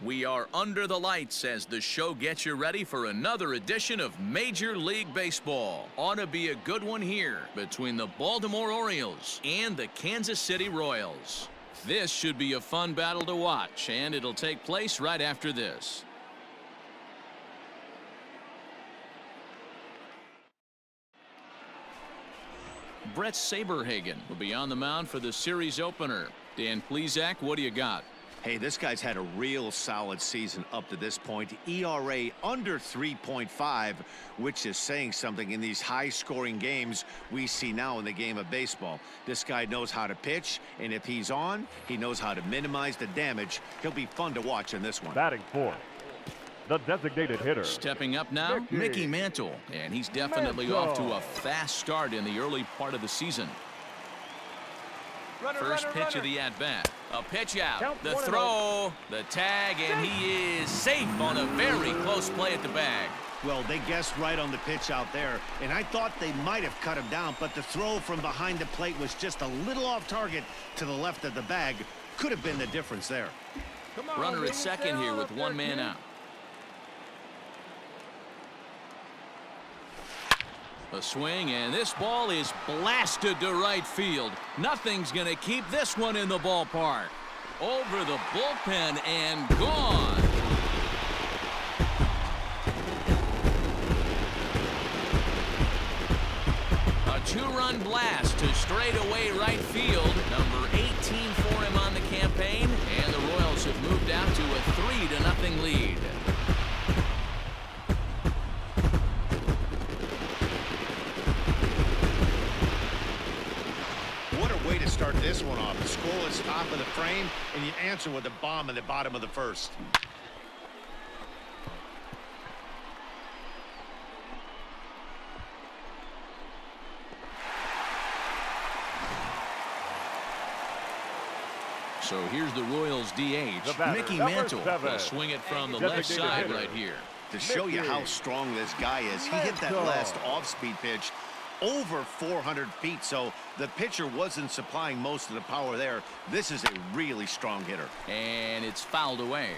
We are under the lights as the show gets you ready for another edition of Major League Baseball. Ought to be a good one here between the Baltimore Orioles and the Kansas City Royals. This should be a fun battle to watch, and it'll take place right after this. Brett Saberhagen will be on the mound for the series opener. Dan Plesac, what do you got? Hey, this guy's had a real solid season up to this point. ERA under 3.5, which is saying something in these high-scoring games we see now in the game of baseball. This guy knows how to pitch, and if he's on, he knows how to minimize the damage. He'll be fun to watch in this one. Batting fourth, the designated hitter. Stepping up now, Mickey Mantle, and he's definitely off to a fast start in the early part of the season. First pitch of the at-bat. A pitch out. The throw, the tag, and he is safe on a very close play at the bag. Well, they guessed right on the pitch out there, and I thought they might have cut him down, but the throw from behind the plate was just a little off target to the left of the bag. Could have been the difference there. Runner at second here with one man out. A swing, and this ball is blasted to right field. Nothing's going to keep this one in the ballpark. Over the bullpen and gone. A two-run blast to straightaway right field. Number 18 for him on the campaign, and the Royals have moved out to a 3-0 lead. Start this one off. The scoreless top of the frame, and you answer with a bomb in the bottom of the first. So here's the Royals DH, Mickey Mantle. Will swing it from the left side right here. To show you how strong this guy is, he hit that last off-speed pitch over 400 feet, so the pitcher wasn't supplying most of the power there. This is a really strong hitter. And it's fouled away.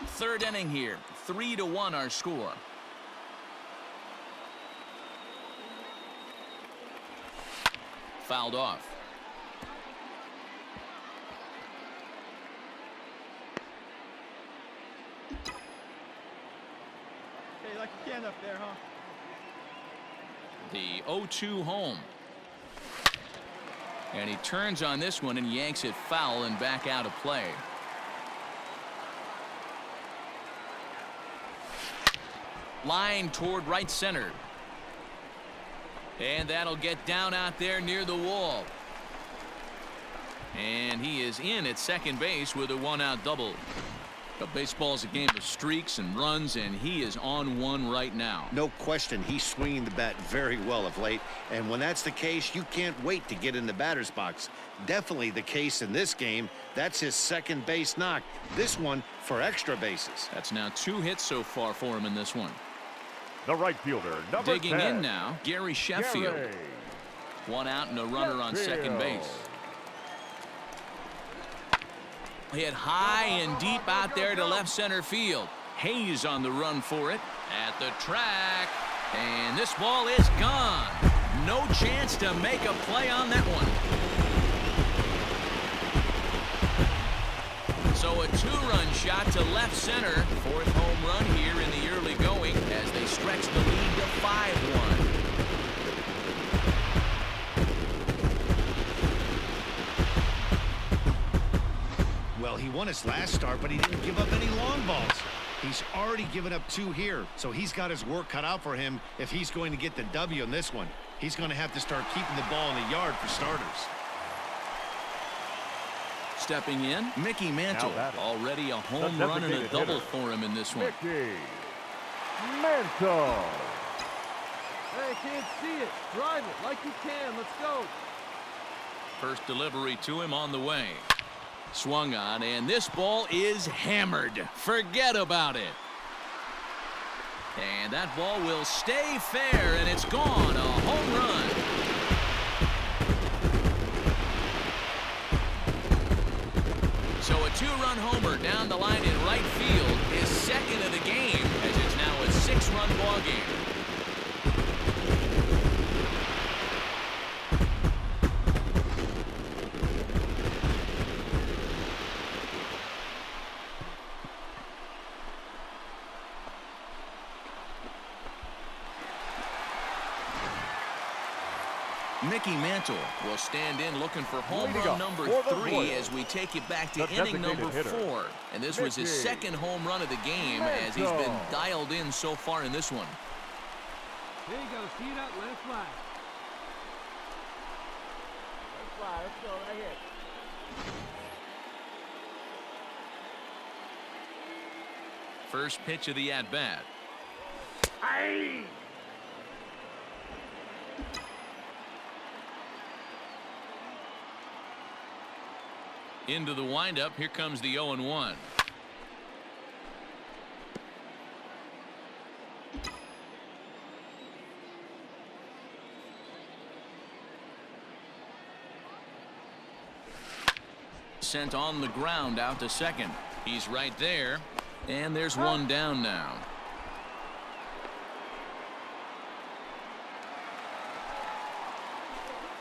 Third inning here. 3-1 our score. Fouled off. Like you can up there, huh? The 0-2 home. And he turns on this one and yanks it foul and back out of play. Line toward right center. And that'll get down out there near the wall. And he is in at second base with a one-out double. But baseball is a game of streaks and runs, and he is on one right now. No question, he's swinging the bat very well of late, and when that's the case, you can't wait to get in the batter's box. Definitely the case in this game. That's his second base knock. This one for extra bases. That's now 2 hits so far for him in this one. The right fielder, number Digging 10. in now, Gary Sheffield. One out and a runner on second base. Hit high and deep out there to left center field. Hayes on the run for it at the track, and this ball is gone. No chance to make a play on that one. So a 2-run shot to left center. 4th home run here in the early going as they stretch the lead to 5-1. Well, he won his last start, but he didn't give up any long balls. He's already given up 2 here, so he's got his work cut out for him if he's going to get the W in this one. He's going to have to start keeping the ball in the yard for starters. Stepping in, Mickey Mantle. Already a home run and a double for him in this one. Mickey Mantle. Hey, I can't see it. Drive it like you can. Let's go. First delivery to him on the way. Swung on, and this ball is hammered. Forget about it. And that ball will stay fair, and it's gone. A home run. two-run homer down the line in right field, his second of the game, as it's now a 6-run ball game. Mickey Mantle will stand in looking for home run number 3 as we take it back to inning number 4. And this was his second home run of the game as he's been dialed in so far in this one. There you go. See that? Let it fly. Let it fly. Let's go right here. First pitch of the at-bat. Aye. Into the windup. Here comes the 0-1. Sent on the ground out to second. He's right there. And there's one down now.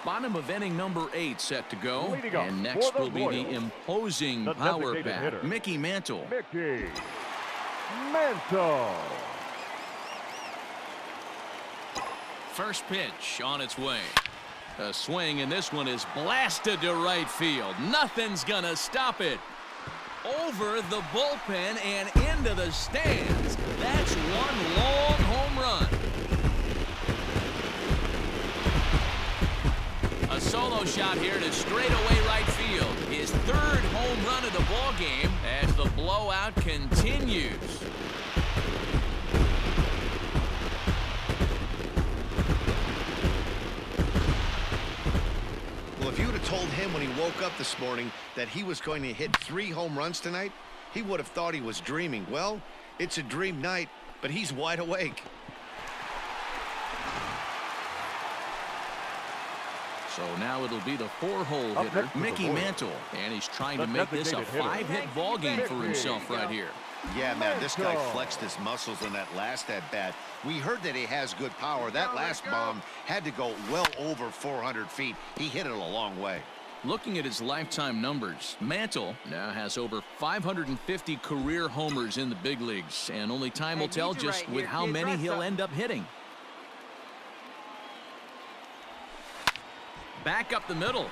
Bottom of inning number 8 set to go. And next will be the imposing power bat, Mickey Mantle. Mickey Mantle. First pitch on its way. A swing, and this one is blasted to right field. Nothing's gonna stop it. Over the bullpen and into the stands. That's one long home run. A solo shot here to straightaway right field. His third home run of the ball game as the blowout continues. Well, if you would have told him when he woke up this morning that he was going to hit 3 home runs tonight, he would have thought he was dreaming. Well, it's a dream night, but he's wide awake. So now it'll be the 4-hole hitter, Mickey Mantle. And he's trying to make this a 5-hit ball game for himself right here. Yeah, man, this guy flexed his muscles on that last at-bat. We heard that he has good power. That last bomb had to go well over 400 feet. He hit it a long way. Looking at his lifetime numbers, Mantle now has over 550 career homers in the big leagues. And only time will tell just with how many he'll end up hitting. Back up the middle.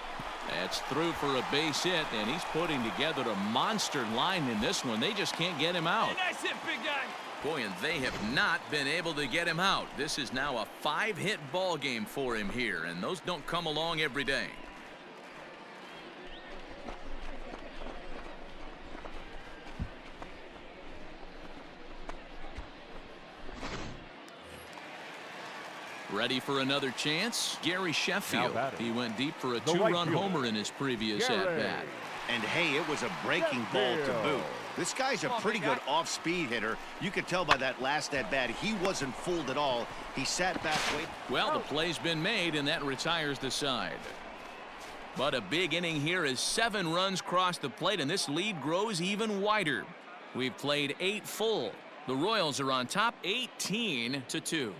That's through for a base hit, and he's putting together a monster line in this one. They just can't get him out. Nice hit, big guy. Boy, and they have not been able to get him out. This is now a 5-hit ball game for him here, and those don't come along every day. Ready for another chance? Gary Sheffield. He went deep for a 2-run homer in his previous at-bat. And hey, it was a breaking ball to boot. This guy's a pretty good off-speed hitter. You could tell by that last at-bat he wasn't fooled at all. He sat back, waiting. Well, the play's been made, and that retires the side. But a big inning here as 7 runs cross the plate, and this lead grows even wider. We've played 8 full. The Royals are on top 18-2.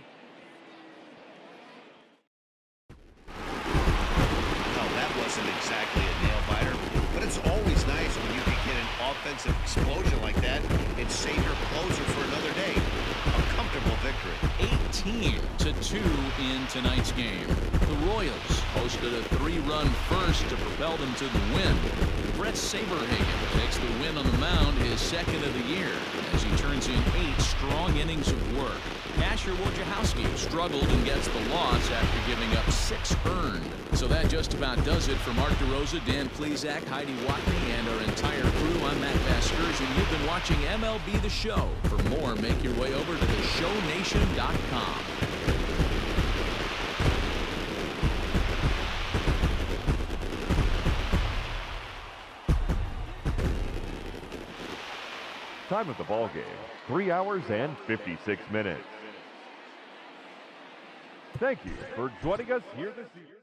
Wasn't exactly a nail-biter, but it's always nice when you can get an offensive explosion like that and save your closer for another day. A comfortable victory. 18-2 in tonight's game. The Royals posted a 3-run first to propel them to the win. Brett Saberhagen takes the win on the mound, his second of the year, as he turns in 8 strong innings of work. Asher Wojciechowski struggled and gets the loss after giving up 6 earned. So that just about does it for Mark DeRosa, Dan Plesac, Heidi Watney, and our entire crew. I'm Matt Vasgersian. You've been watching MLB The Show. For more, make your way over to theshownation.com. Time of the ball game, 3 hours and 56 minutes. Thank you for joining us here this evening.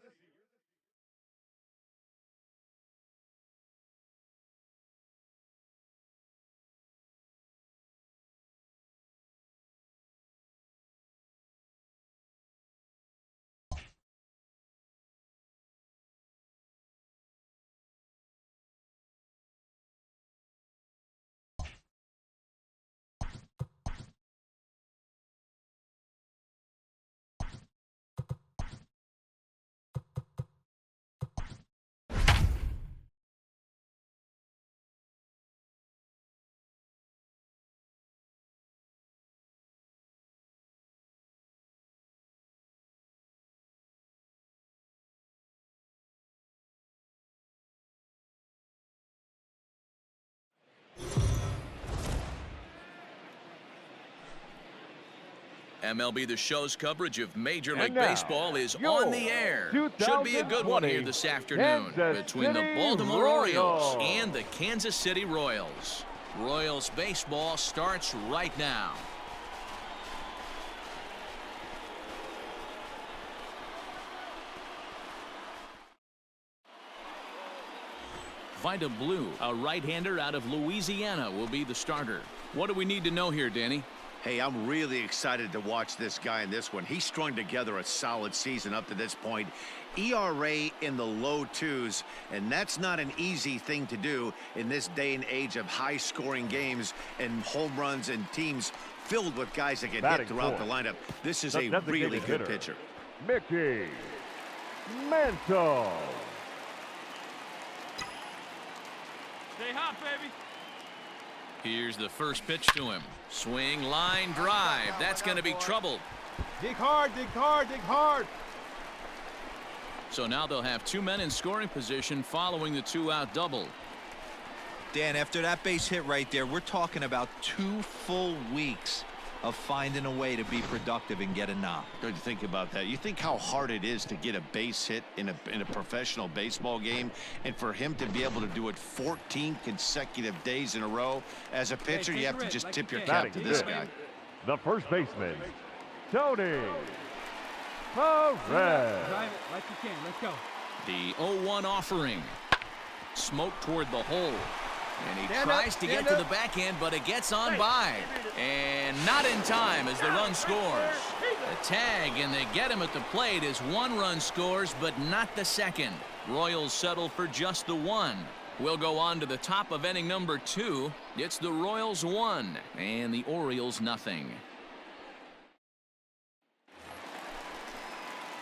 MLB The Show's coverage of Major League now, Baseball is your on the air. Should be a good one here this afternoon between the Baltimore Orioles and the Kansas City Royals. Royals baseball starts right now. Vida Blue, a right-hander out of Louisiana, will be the starter. What do we need to know here, Danny? Hey, I'm really excited to watch this guy in this one. He's strung together a solid season up to this point. ERA in the low 2s, and that's not an easy thing to do in this day and age of high-scoring games and home runs and teams filled with guys that get hit throughout the lineup. This is a really good pitcher. Mickey Mantle. Stay hot, baby. Here's the first pitch to him. Swing, line, drive. That's going to be trouble. Dig hard, dig hard, dig hard. So now they'll have 2 men in scoring position following the 2-out double. Dan, after that base hit right there, we're talking about 2 full weeks of finding a way to be productive and get a knock. Good to think about that. You think how hard it is to get a base hit in a professional baseball game, and for him to be able to do it 14 consecutive days in a row. As a pitcher, you have to just tip your cap to this guy. The first baseman, Tony Perez. Drive it like you can. Let's go. The 0-1 offering. Smoke toward the hole. And he tries to get to the backhand, but it gets on by. And not in time as the run scores. A tag, and they get him at the plate as 1 run scores, but not the second. Royals settle for just the 1. We'll go on to the top of inning number 2. It's the Royals 1 and the Orioles nothing.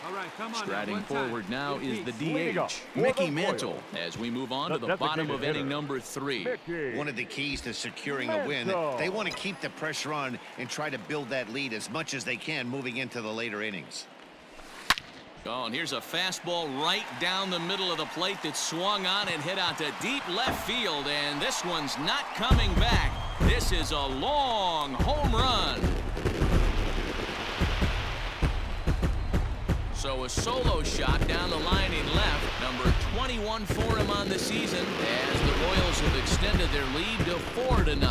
All right, come on. Striding forward now is the DH, For Mickey the Mantle, Royals. as we move on to the The bottom of designated inning hitter, number 3. Mickey One of the keys to securing a win, Mantle. they want to keep the pressure on and try to build that lead as much as they can moving into the later innings. Oh, and here's a fastball right down the middle of the plate that swung on and hit out to deep left field, and this one's not coming back. This is a long home run. So a solo shot down the line in left, number 21 for him on the season, as the Royals have extended their lead to 4-0.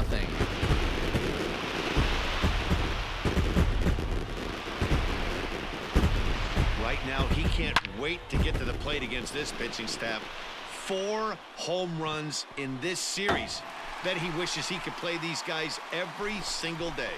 Right now, he can't wait to get to the plate against this pitching staff. 4 home runs in this series. Bet he wishes he could play these guys every single day.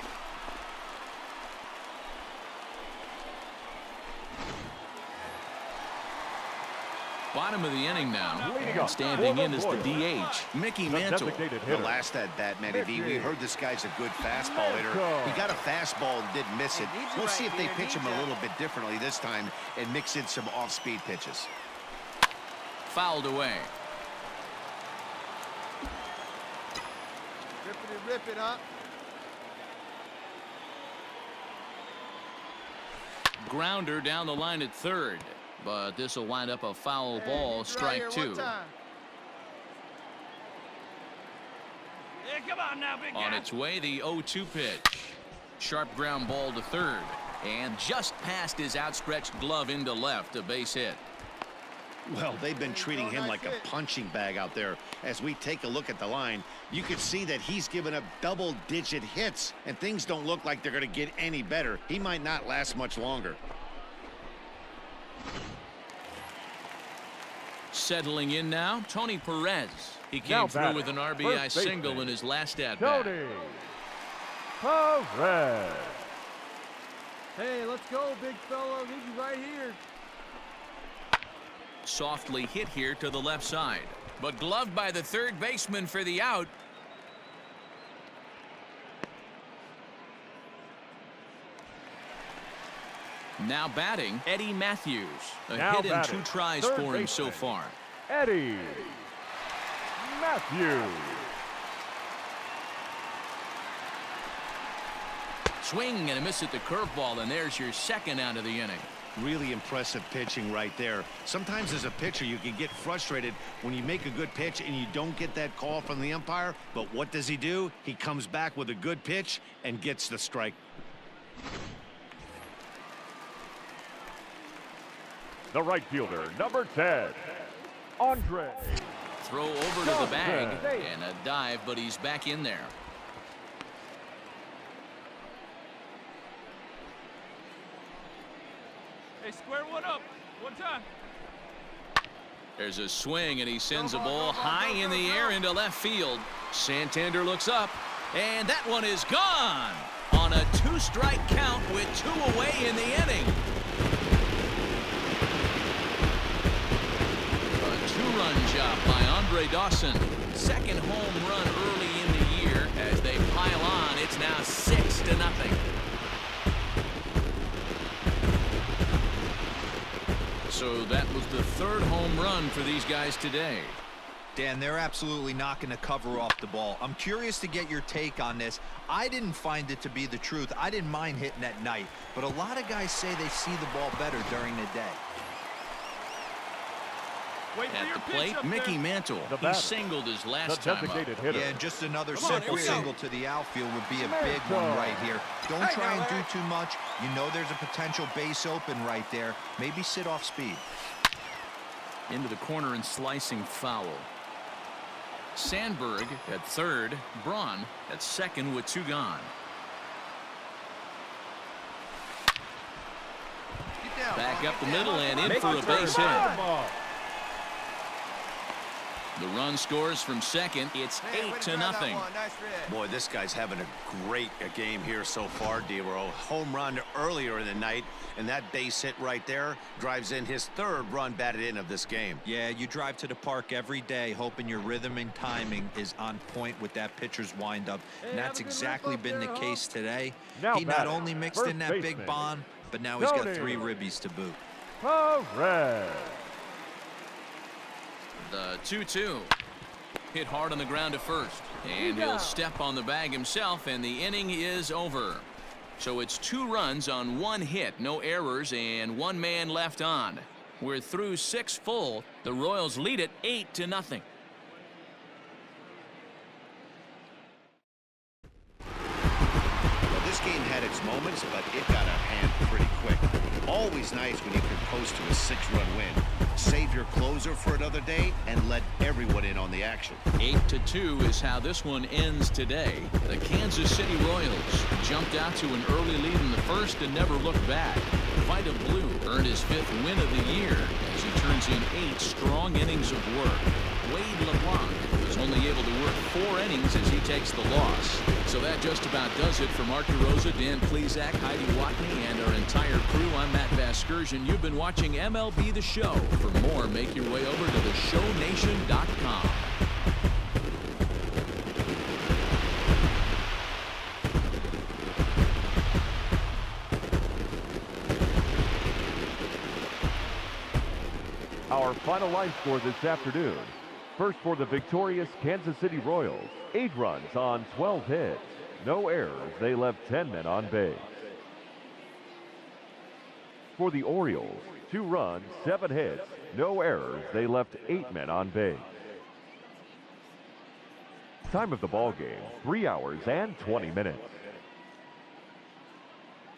Bottom of the inning now. Leading up Standing for in the is the Royals. DH, Mickey The Mantle. designated The hitter, last at bat, Matty V, we heard this guy's a good fastball hitter. Mantle. He got a fastball and didn't miss it. We'll see if they pitch him a little bit differently this time and mix in some off-speed pitches. Fouled away. Rip it up. Grounder down the line at third, but this will wind up a foul ball, strike 2. Yeah, come on now, big On its way, the 0-2 pitch. Sharp ground ball to third, and just past his outstretched glove into left, a base hit. Well, they've been treating him like a punching bag out there. As we take a look at the line, you can see that he's given up double-digit hits, and things don't look like they're going to get any better. He might not last much longer. Settling in now, Tony Perez. He Now came through batting, with an RBI first baseman, single in his last at-bat. Tony Perez. Hey, let's go, big fella. Need you right here. Softly hit here to the left side, but gloved by the third baseman for the out. Now batting, Eddie Matthews. A Now hit and batting, 2 tries third for him so baseman. far. Eddie Matthews. Swing and a miss at the curveball, and there's your second out of the inning. Really impressive pitching right there. Sometimes as a pitcher, you can get frustrated when you make a good pitch and you don't get that call from the umpire. But what does he do? He comes back with a good pitch and gets the strike. The right fielder, number 10, Andre. Throw over to the bag and a dive, but he's back in there. Hey, square one up. One time. There's a swing, and he sends a ball high in the air into left field. Santander looks up, and that one is gone on a 2-strike count with 2 away in the inning. A 2-run job by Andre Dawson. Second home run early in the year. As they pile on, it's now 6-0. So that was the 3rd home run for these guys today. Dan, they're absolutely not going to cover off the ball. I'm curious to get your take on this. I didn't find it to be the truth. I didn't mind hitting at night, but a lot of guys say they see the ball better during the day. At the plate, Mickey Mantle. He singled his last time up. Hitter. Yeah, and just another simple single to the outfield would be a big one right here. Don't try and do too much. You know there's a potential base open right there. Maybe sit off speed. Into the corner and slicing foul. Sandberg at 3rd. Braun at 2nd with 2 gone. Back up the middle and in for a base hit. The run scores from 2nd. It's 8-0. Boy, this guy's having a great game here so far, D-Row. Home run earlier in the night, and that base hit right there drives in his 3rd run batted in of this game. Yeah, you drive to the park every day hoping your rhythm and timing is on point with that pitcher's windup, and that's exactly been the case today. He not only mixed in that big bomb, but now he's got 3 ribbies to boot. Perez. The 2-2. Hit hard on the ground to first. And he'll step on the bag himself, and the inning is over. So it's 2 runs on 1 hit, no errors, and 1 man left on. We're through 6 full. The Royals lead it 8-0. Well, this game had its moments, but it got out of hand pretty quick. Always nice when you can coast to a 6-run win. Save your closer for another day and let everyone in on the action. 8-2 is how this one ends today. The Kansas City Royals jumped out to an early lead in the 1st and never looked back. Vida Blue earned his 5th win of the year as he turns in 8 strong innings of work. Wade LeBlanc was only able to work 4 innings as he takes the loss. So that just about does it for Mark DeRosa, Dan Plesac, Heidi Watney, and our entire crew. I'm Matt Vasgersian. You've been watching MLB The Show. For more, make your way over to theshownation.com. Our final line score this afternoon. First for the victorious Kansas City Royals, 8 runs on 12 hits. No errors. They left 10 men on base. For the Orioles, 2 runs, 7 hits. No errors. They left 8 men on base. Time of the ball game, 3 hours and 20 minutes.